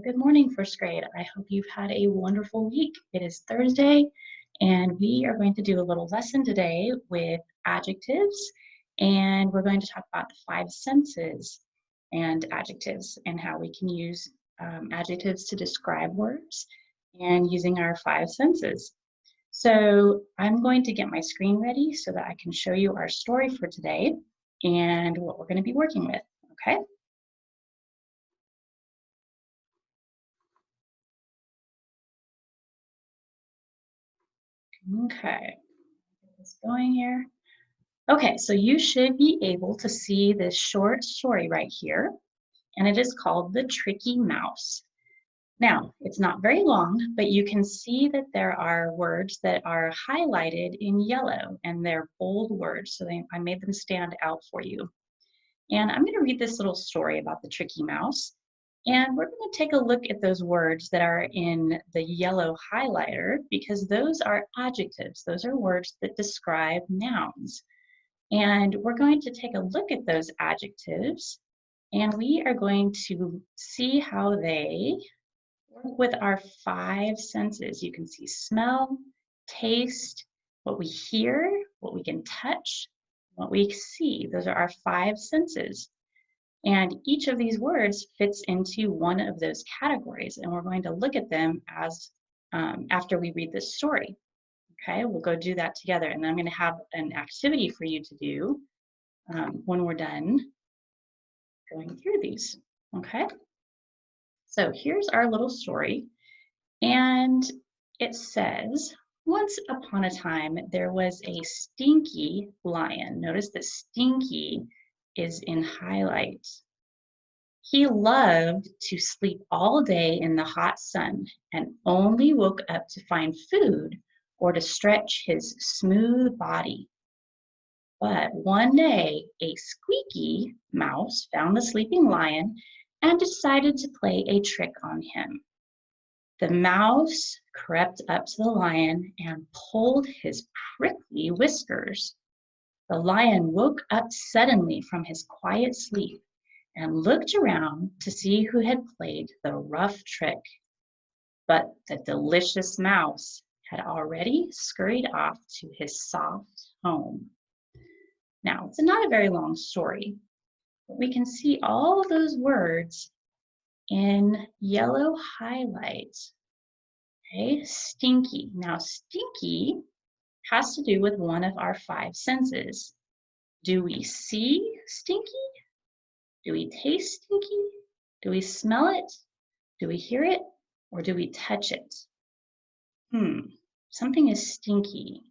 Good morning, first grade. I hope you've had a wonderful week. It is Thursday, and we are going to do a little lesson today with adjectives, and we're going to talk about the five senses and adjectives and how we can use adjectives to describe words and using our five senses. So I'm going to get my screen ready so that I can show you our story for today and what we're going to be working with, okay? Okay, get this going here. Okay, so you should be able to see this short story right here, and it is called The Tricky Mouse. Now, it's not very long, but you can see that there are words that are highlighted in yellow, and they're bold words, so I made them stand out for you. And I'm going to read this little story about the tricky mouse, and we're going to take a look at those words that are in the yellow highlighter because those are adjectives. Those are words that describe nouns. And we're going to take a look at those adjectives, and we are going to see how they work with our five senses. You can see smell, taste, what we hear, what we can touch, what we see. Those are our five senses. And each of these words fits into one of those categories, and we're going to look at them as after we read this story. Okay, we'll go do that together, and I'm going to have an activity for you to do when we're done going through these. Okay, so here's our little story, and it says, once upon a time, there was a stinky lion. Notice that stinky is in highlights. He loved to sleep all day in the hot sun and only woke up to find food or to stretch his smooth body. But one day, a squeaky mouse found the sleeping lion and decided to play a trick on him. The mouse crept up to the lion and pulled his prickly whiskers. The lion woke up suddenly from his quiet sleep and looked around to see who had played the rough trick. But the delicious mouse had already scurried off to his soft home. Now, it's not a very long story, but we can see all those words in yellow highlights. Okay, stinky. Now, stinky has to do with one of our five senses. Do we see stinky? Do we taste stinky? Do we smell it? Do we hear it? Or do we touch it? Something is stinky.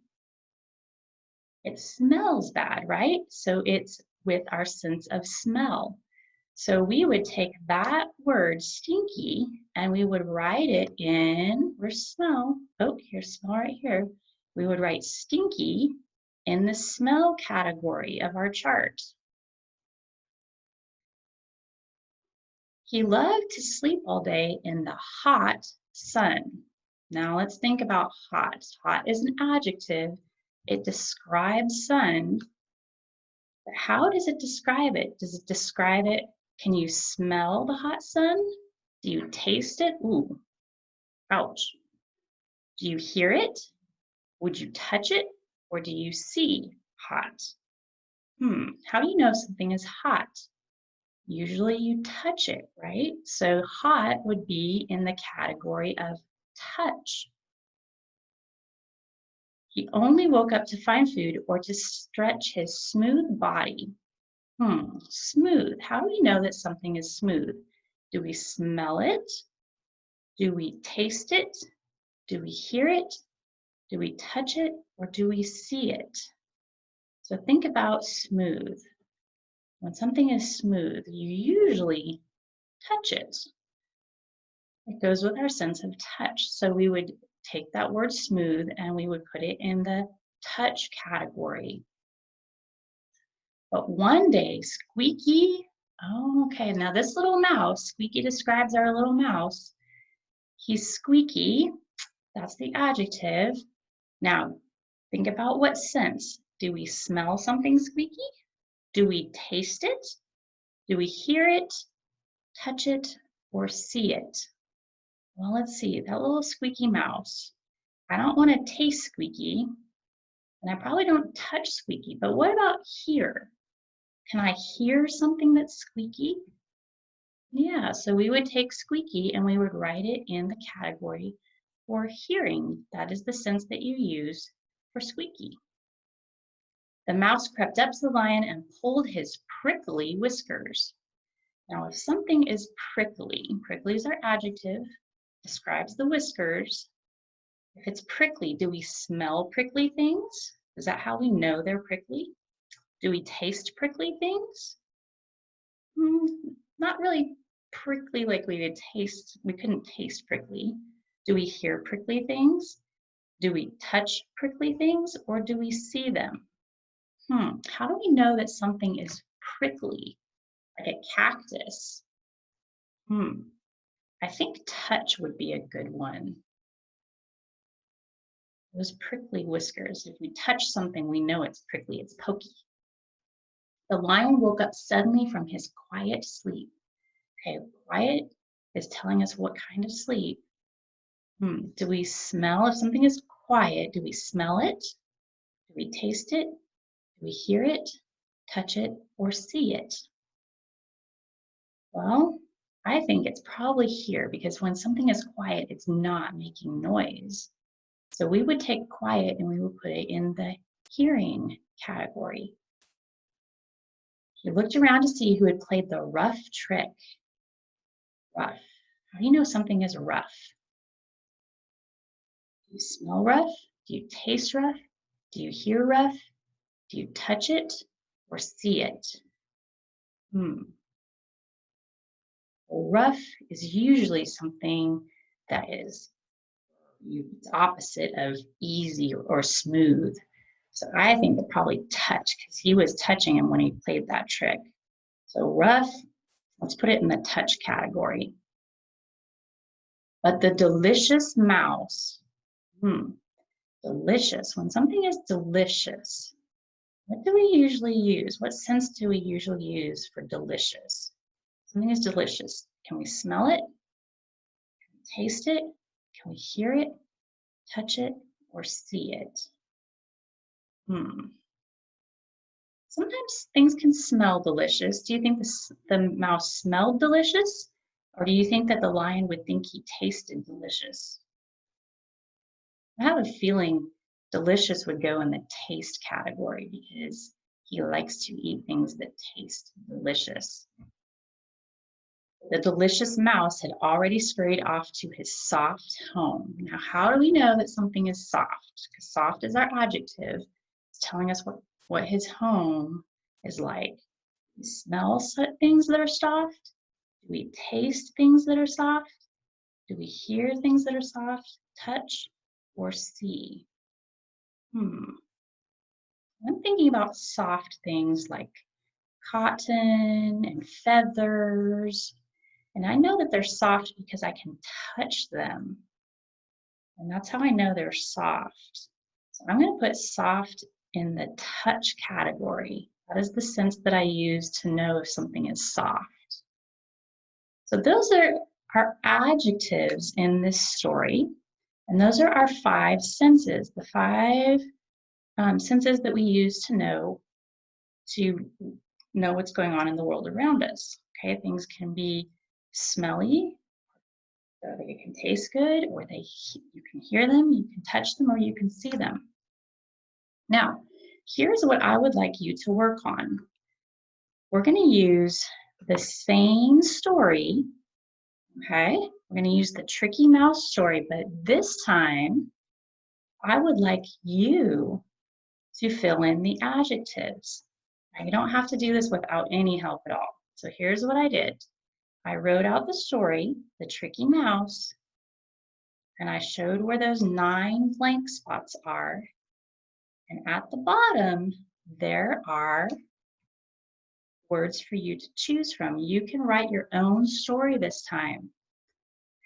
It smells bad, right? So it's with our sense of smell. So we would take that word stinky and we would write it in, where's smell? Oh, here's smell right here. We would write stinky in the smell category of our chart. He loved to sleep all day in the hot sun. Now let's think about hot. Hot is an adjective. It describes sun. But how does it describe it? Does it describe it? Can you smell the hot sun? Do you taste it? Ooh, ouch. Do you hear it? Would you touch it? Or do you see hot? How do you know something is hot? Usually you touch it, right? So hot would be in the category of touch. He only woke up to find food or to stretch his smooth body. Smooth. How do we know that something is smooth? Do we smell it? Do we taste it? Do we hear it? Do we touch it? Or do we see it? So think about smooth. When something is smooth, you usually touch it. It goes with our sense of touch. So we would take that word smooth and we would put it in the touch category. But one day, Squeaky, okay, now this little mouse, Squeaky describes our little mouse. He's squeaky, that's the adjective. Now, think about what sense. Do we smell something squeaky? Do we taste it? Do we hear it, touch it, or see it? Well, let's see, that little squeaky mouse. I don't want to taste squeaky, and I probably don't touch squeaky, but what about hear? Can I hear something that's squeaky? Yeah, so we would take squeaky and we would write it in the category for hearing. That is the sense that you use for squeaky. The mouse crept up to the lion and pulled his prickly whiskers. Now, if something is prickly, prickly is our adjective, describes the whiskers. If it's prickly, do we smell prickly things? Is that how we know they're prickly? Do we taste prickly things? Not really prickly like we couldn't taste prickly. Do we hear prickly things? Do we touch prickly things or do we see them? How do we know that something is prickly, like a cactus? I think touch would be a good one. Those prickly whiskers. If we touch something, we know it's prickly, it's pokey. The lion woke up suddenly from his quiet sleep. Okay, quiet is telling us what kind of sleep. Do we smell, if something is quiet, do we smell it? Do we taste it? Do we hear it, touch it, or see it? Well, I think it's probably here because when something is quiet, it's not making noise. So we would take quiet and we would put it in the hearing category. He looked around to see who had played the rough trick. Rough. How do you know something is rough? Do you smell rough? Do you taste rough? Do you hear rough? Do you touch it or see it? Well, rough is usually something that is the opposite of easy or smooth. So I think that probably touch because he was touching him when he played that trick. So rough, let's put it in the touch category. But the delicious mouse, delicious. When something is delicious, what do we usually use? What sense do we usually use for delicious? Something is delicious. Can we smell it? Can we taste it? Can we hear it, touch it, or see it? Sometimes things can smell delicious. Do you think the mouse smelled delicious? Or do you think that the lion would think he tasted delicious? I have a feeling delicious would go in the taste category because he likes to eat things that taste delicious. The delicious mouse had already scurried off to his soft home. Now, how do we know that something is soft? Because soft is our adjective. It's telling us what his home is like. Do we smell things that are soft? Do we taste things that are soft? Do we hear things that are soft, touch, or see? I'm thinking about soft things like cotton and feathers. And I know that they're soft because I can touch them. And that's how I know they're soft. So I'm going to put soft in the touch category. That is the sense that I use to know if something is soft. So those are our adjectives in this story. And those are our 5 senses, the 5 senses that we use to know what's going on in the world around us. Okay, things can be smelly, so they can taste good, or you can hear them, you can touch them, or you can see them. Now, here's what I would like you to work on. We're going to use the same story, okay? We're going to use the Tricky Mouse story, but this time, I would like you to fill in the adjectives. Now, you don't have to do this without any help at all. So here's what I did. I wrote out the story, The Tricky Mouse, and I showed where those 9 blank spots are. And at the bottom, there are words for you to choose from. You can write your own story this time.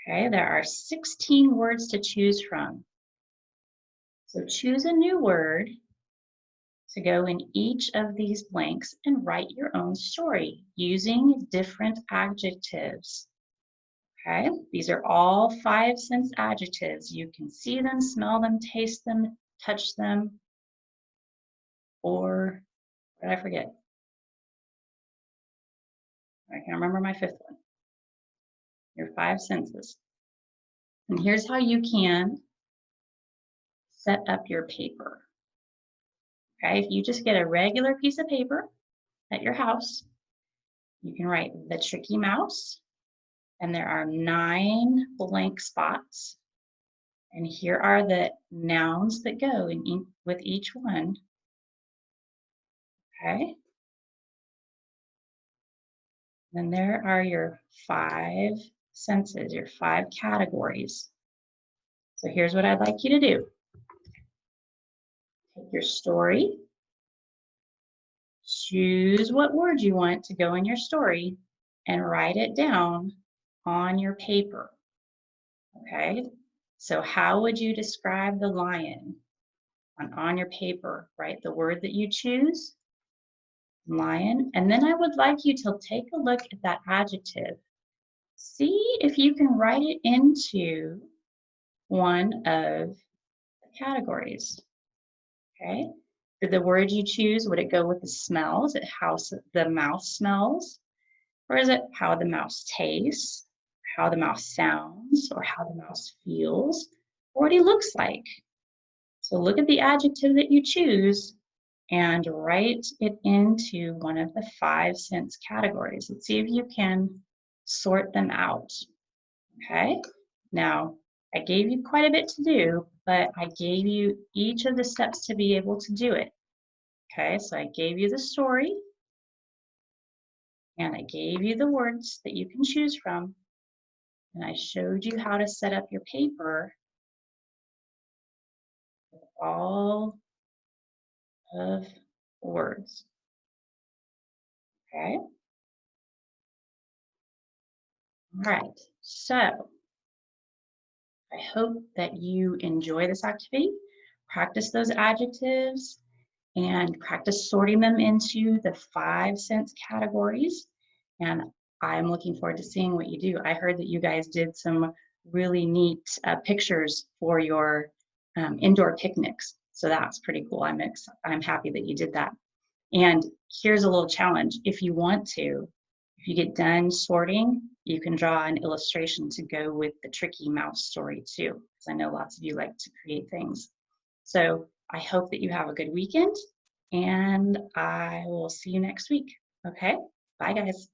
Okay, there are 16 words to choose from. So choose a new word to go in each of these blanks and write your own story using different adjectives. Okay, these are all 5 sense adjectives. You can see them, smell them, taste them, touch them, or what did I forget? I can't remember my fifth one. Your 5 senses. And here's how you can set up your paper. Okay, if you just get a regular piece of paper at your house, you can write the tricky mouse, and there are 9 blank spots. And here are the nouns that go with each one. Okay, then there are your 5 senses, your 5 categories. So here's what I'd like you to do. Take your story, choose what word you want to go in your story, and write it down on your paper. Okay, so how would you describe the lion on your paper? Write the word that you choose, lion, and then I would like you to take a look at that adjective. See if you can write it into one of the categories. Okay, for the word you choose, would it go with the smells? Is it how the mouth smells? Or is it how the mouse tastes, how the mouse sounds, or how the mouse feels, or what he looks like? So look at the adjective that you choose and write it into one of the 5 sense categories. Let's see if you can sort them out. Okay, now I gave you quite a bit to do, but I gave you each of the steps to be able to do it. Okay, so I gave you the story, and I gave you the words that you can choose from, and I showed you how to set up your paper with all of the words. Okay, all right, so I hope that you enjoy this activity. Practice those adjectives and practice sorting them into the 5 sense categories. And I'm looking forward to seeing what you do. I heard that you guys did some really neat pictures for your indoor picnics. So that's pretty cool. I'm happy that you did that. And here's a little challenge. If you want to, if you get done sorting, you can draw an illustration to go with the tricky mouse story too, because I know lots of you like to create things. So I hope that you have a good weekend, and I will see you next week. Okay, bye guys.